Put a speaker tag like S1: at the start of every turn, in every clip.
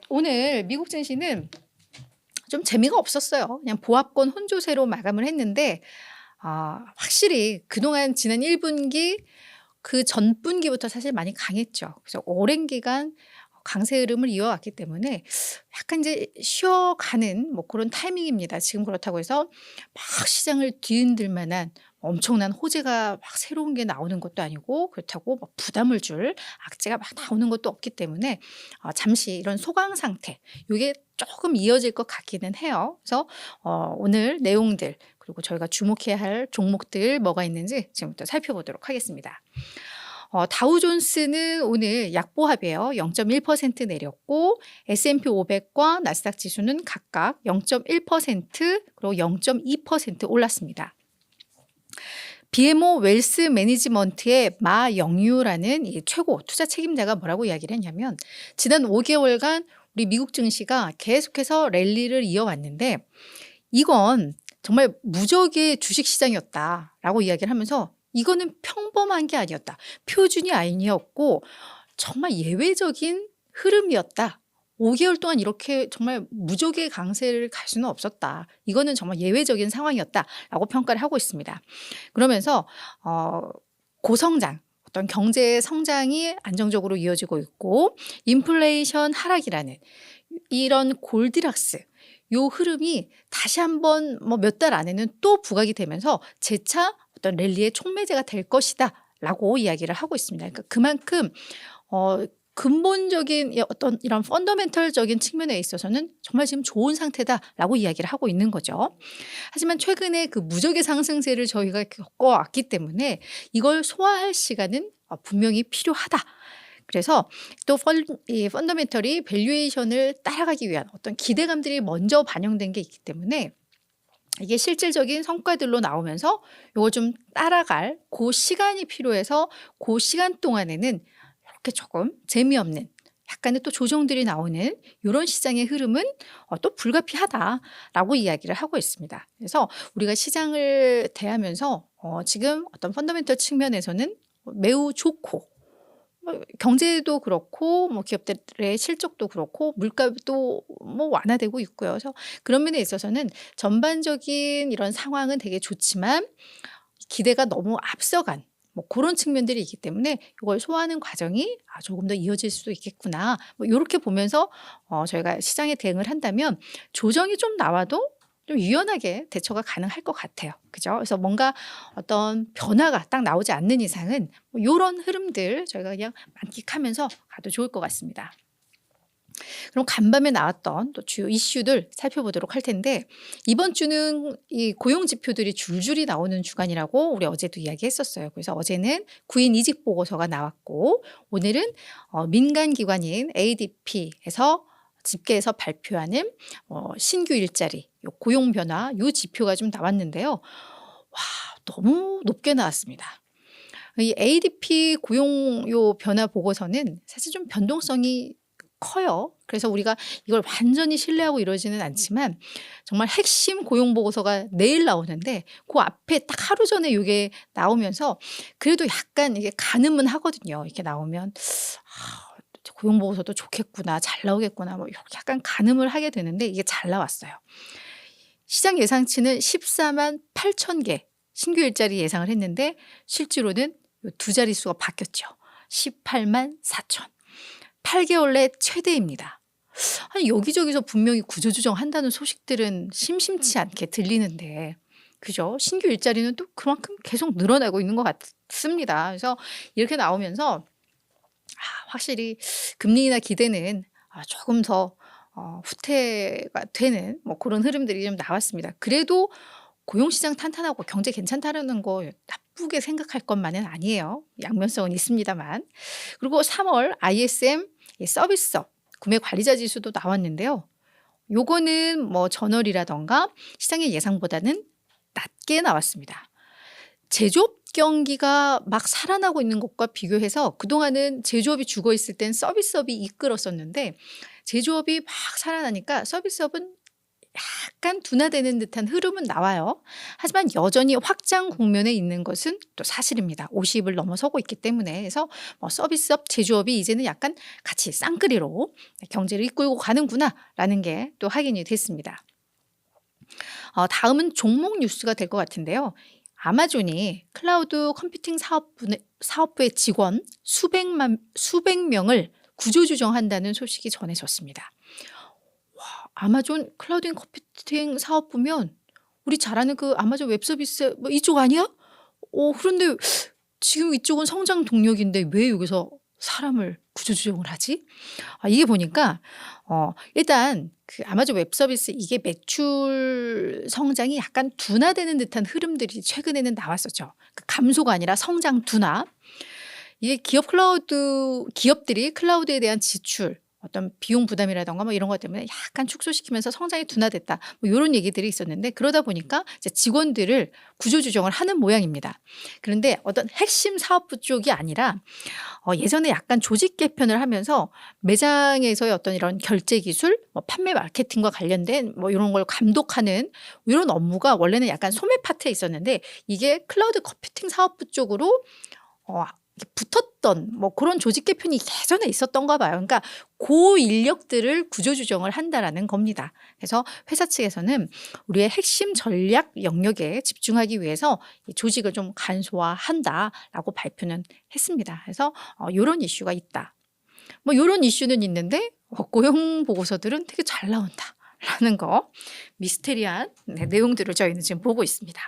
S1: 오늘 미국 증시는 좀 재미가 없었어요. 그냥 보합권 혼조세로 마감을 했는데 확실히 그동안 지난 1분기 그 전분기부터 사실 많이 강했죠. 그래서 오랜 기간 강세 흐름을 이어왔기 때문에 약간 이제 쉬어가는 그런 타이밍입니다. 지금 그렇다고 해서 막 시장을 뒤흔들 만한 엄청난 호재가 막 새로운 게 나오는 것도 아니고 그렇다고 막 부담을 줄 악재가 막 나오는 것도 없기 때문에 잠시 이런 소강 상태 요게 조금 이어질 것 같기는 해요. 그래서 오늘 내용들 그리고 저희가 주목해야 할 종목들 뭐가 있는지 지금부터 살펴보도록 하겠습니다. 다우존스는 오늘 약보합이에요. 0.1% 내렸고 S&P 500과 나스닥 지수는 각각 0.1% 그리고 0.2% 올랐습니다. BMO 웰스 매니지먼트의 마영유라는 이 최고 투자 책임자가 뭐라고 이야기를 했냐면 지난 5개월간 우리 미국 증시가 계속해서 랠리를 이어왔는데 이건 정말 무적의 주식시장이었다라고 이야기를 하면서 이거는 평범한 게 아니었다. 표준이 아니었고 정말 예외적인 흐름이었다. 5개월 동안 이렇게 정말 무적의 강세를 갈 수는 없었다. 이거는 정말 예외적인 상황이었다라고 평가를 하고 있습니다. 그러면서 고성장, 어떤 경제 성장이 안정적으로 이어지고 있고 인플레이션 하락이라는 이런 골디락스 요 흐름이 다시 한번 몇 달 안에는 또 부각이 되면서 재차 어떤 랠리의 촉매제가 될 것이다 라고 이야기를 하고 있습니다. 그러니까 그만큼 근본적인 어떤 이런 펀더멘털적인 측면에 있어서는 정말 지금 좋은 상태다라고 이야기를 하고 있는 거죠. 하지만 최근에 그 무적의 상승세를 저희가 겪어왔기 때문에 이걸 소화할 시간은 분명히 필요하다. 그래서 또 이 펀더멘털이 밸류에이션을 따라가기 위한 어떤 기대감들이 먼저 반영된 게 있기 때문에 이게 실질적인 성과들로 나오면서 이걸 좀 따라갈 그 시간이 필요해서 그 시간 동안에는 이렇게 조금 재미없는 약간의 또 조정들이 나오는 이런 시장의 흐름은 또 불가피하다라고 이야기를 하고 있습니다. 그래서 우리가 시장을 대하면서 지금 어떤 펀더멘털 측면에서는 매우 좋고 경제도 그렇고 기업들의 실적도 그렇고 물가도 완화되고 있고요. 그래서 그런 면에 있어서는 전반적인 이런 상황은 되게 좋지만 기대가 너무 앞서간 그런 측면들이 있기 때문에 이걸 소화하는 과정이 조금 더 이어질 수도 있겠구나. 이렇게 보면서 저희가 시장에 대응을 한다면 조정이 좀 나와도 좀 유연하게 대처가 가능할 것 같아요. 그죠? 그래서 뭔가 어떤 변화가 딱 나오지 않는 이상은 이런 흐름들 저희가 그냥 만끽하면서 가도 좋을 것 같습니다. 그럼 간밤에 나왔던 또 주요 이슈들 살펴보도록 할 텐데 이번 주는 이 고용 지표들이 줄줄이 나오는 주간이라고 우리 어제도 이야기했었어요. 그래서 어제는 구인 이직 보고서가 나왔고 오늘은 민간 기관인 ADP에서 집계에서 발표하는 신규 일자리, 고용 변화 요 지표가 좀 나왔는데요. 와, 너무 높게 나왔습니다. 이 ADP 고용 요 변화 보고서는 사실 좀 변동성이 커요. 그래서 우리가 이걸 완전히 신뢰하고 이러지는 않지만 정말 핵심 고용 보고서가 내일 나오는데 그 앞에 딱 하루 전에 이게 나오면서 그래도 약간 이게 가늠은 하거든요. 이렇게 나오면 고용 보고서도 좋겠구나, 잘 나오겠구나, 약간 가늠을 하게 되는데 이게 잘 나왔어요. 시장 예상치는 14만 8천 개 신규 일자리 예상을 했는데 실제로는 두 자릿수가 바뀌었죠. 18만 4천. 8개월 내 최대입니다. 아니 여기저기서 분명히 구조조정한다는 소식들은 심심치 않게 들리는데 그죠? 신규 일자리는 또 그만큼 계속 늘어나고 있는 것 같습니다. 그래서 이렇게 나오면서 확실히 금리 인하 기대는 조금 더 후퇴가 되는 그런 흐름들이 좀 나왔습니다. 그래도 고용시장 탄탄하고 경제 괜찮다는 거 나쁘게 생각할 것만은 아니에요. 양면성은 있습니다만. 그리고 3월 ISM 서비스업 구매 관리자 지수도 나왔는데요. 요거는 전월이라던가 시장의 예상보다는 낮게 나왔습니다. 제조업 경기가 막 살아나고 있는 것과 비교해서 그동안은 제조업이 죽어 있을 땐 서비스업이 이끌었었는데 제조업이 막 살아나니까 서비스업은 약간 둔화되는 듯한 흐름은 나와요. 하지만 여전히 확장 국면에 있는 것은 또 사실입니다. 50을 넘어서고 있기 때문에. 그래서 서비스업, 제조업이 이제는 약간 같이 쌍끌이로 경제를 이끌고 가는구나라는 게 또 확인이 됐습니다. 다음은 종목 뉴스가 될 것 같은데요. 아마존이 클라우드 컴퓨팅 사업부의 직원 수백 명을 구조조정한다는 소식이 전해졌습니다. 아마존 클라우드 컴퓨팅 사업부면 우리 잘 아는 그 아마존 웹서비스 이쪽 아니야? 그런데 지금 이쪽은 성장 동력인데 왜 여기서 사람을 구조조정을 하지? 이게 보니까 일단 그 아마존 웹서비스 이게 매출 성장이 약간 둔화되는 듯한 흐름들이 최근에는 나왔었죠. 그 감소가 아니라 성장 둔화. 이게 기업들이 클라우드에 대한 지출, 어떤 비용 부담이라던가 이런 것 때문에 약간 축소시키면서 성장이 둔화됐다. 이런 얘기들이 있었는데 그러다 보니까 이제 직원들을 구조조정을 하는 모양입니다. 그런데 어떤 핵심 사업부 쪽이 아니라 예전에 약간 조직 개편을 하면서 매장에서의 어떤 이런 결제 기술, 판매 마케팅과 관련된 이런 걸 감독하는 이런 업무가 원래는 약간 소매 파트에 있었는데 이게 클라우드 컴퓨팅 사업부 쪽으로 붙었던 그런 조직 개편이 예전에 있었던가 봐요. 그러니까 고 인력들을 구조조정을 한다라는 겁니다. 그래서 회사 측에서는 우리의 핵심 전략 영역에 집중하기 위해서 이 조직을 좀 간소화한다라고 발표는 했습니다. 그래서 이런 이슈가 있다. 이런 이슈는 있는데 고용 보고서들은 되게 잘 나온다라는 거 미스테리한 내용들을 저희는 지금 보고 있습니다.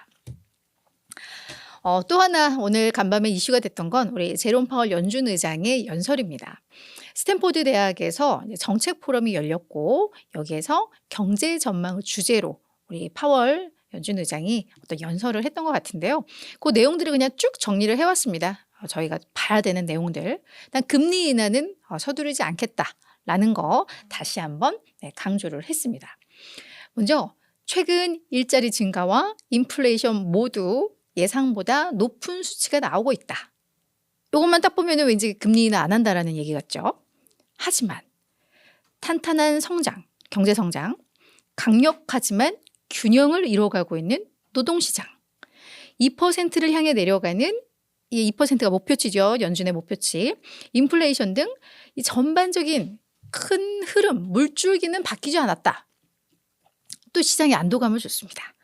S1: 또 하나 오늘 간밤에 이슈가 됐던 건 우리 제롬 파월 연준 의장의 연설입니다. 스탠포드 대학에서 정책 포럼이 열렸고 여기에서 경제 전망을 주제로 우리 파월 연준 의장이 어떤 연설을 했던 것 같은데요. 그 내용들을 그냥 쭉 정리를 해왔습니다. 저희가 봐야 되는 내용들. 일단 금리 인하는 서두르지 않겠다라는 거 다시 한번 강조를 했습니다. 먼저 최근 일자리 증가와 인플레이션 모두 예상보다 높은 수치가 나오고 있다. 이것만 딱 보면 왠지 금리 인하 안 한다라는 얘기 같죠. 하지만 탄탄한 성장, 경제 성장, 강력하지만 균형을 이뤄가고 있는 노동시장, 2%를 향해 내려가는 이 2%가 목표치죠. 연준의 목표치, 인플레이션 등 이 전반적인 큰 흐름, 물줄기는 바뀌지 않았다. 또 시장에 안도감을 줬습니다.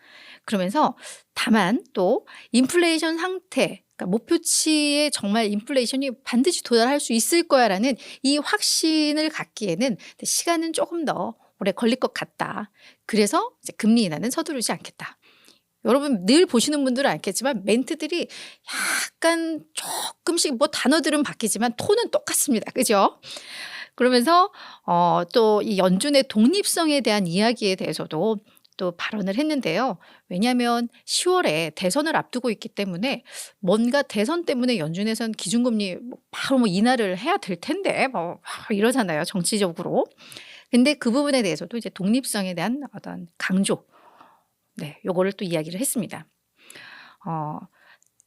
S1: 그러면서 다만 또 인플레이션 상태, 그러니까 목표치에 정말 인플레이션이 반드시 도달할 수 있을 거야라는 이 확신을 갖기에는 시간은 조금 더 오래 걸릴 것 같다. 그래서 이제 금리 인하는 서두르지 않겠다. 여러분 늘 보시는 분들은 알겠지만 멘트들이 약간 조금씩 단어들은 바뀌지만 톤은 똑같습니다. 그죠? 그러면서 또 이 연준의 독립성에 대한 이야기에 대해서도 또 발언을 했는데요. 왜냐하면 10월에 대선을 앞두고 있기 때문에 뭔가 대선 때문에 연준에선 기준금리 바로 인하를 해야 될 텐데 이러잖아요. 정치적으로. 근데 그 부분에 대해서도 이제 독립성에 대한 어떤 강조, 요거를 또 이야기를 했습니다.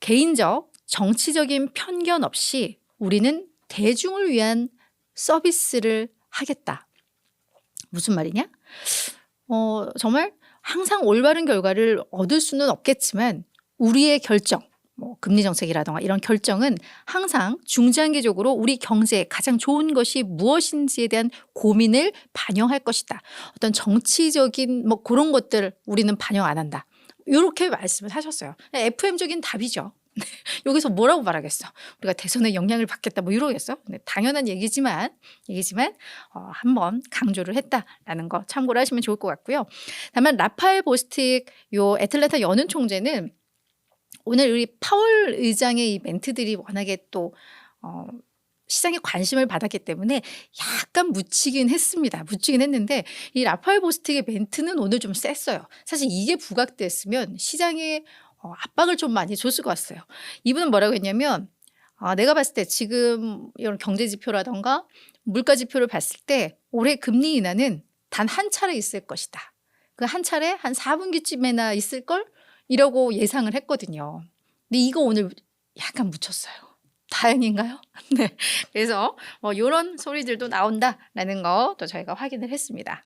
S1: 개인적 정치적인 편견 없이 우리는 대중을 위한 서비스를 하겠다. 무슨 말이냐? 정말 항상 올바른 결과를 얻을 수는 없겠지만 우리의 결정, 금리 정책이라든가 이런 결정은 항상 중장기적으로 우리 경제에 가장 좋은 것이 무엇인지에 대한 고민을 반영할 것이다. 어떤 정치적인 그런 것들 우리는 반영 안 한다. 이렇게 말씀을 하셨어요. FM적인 답이죠. 여기서 뭐라고 말하겠어? 우리가 대선에 영향을 받겠다 이러겠어? 당연한 얘기지만 한번 강조를 했다라는 거 참고를 하시면 좋을 것 같고요. 다만 라파엘 보스틱 요 애틀랜타 연은 총재는 오늘 우리 파월 의장의 이 멘트들이 워낙에 또 시장에 관심을 받았기 때문에 약간 묻히긴 했는데 이 라파엘 보스틱의 멘트는 오늘 좀 셌어요. 사실 이게 부각됐으면 시장에 압박을 좀 많이 줬을 것 같아요. 이분은 뭐라고 했냐면 내가 봤을 때 지금 이런 경제 지표라던가 물가 지표를 봤을 때 올해 금리 인하는 단 한 차례 있을 것이다. 그 한 차례 한 4분기쯤에나 있을걸? 이라고 예상을 했거든요. 근데 이거 오늘 약간 묻혔어요. 다행인가요? 네. 그래서 이런 소리들도 나온다라는 거 또 저희가 확인을 했습니다.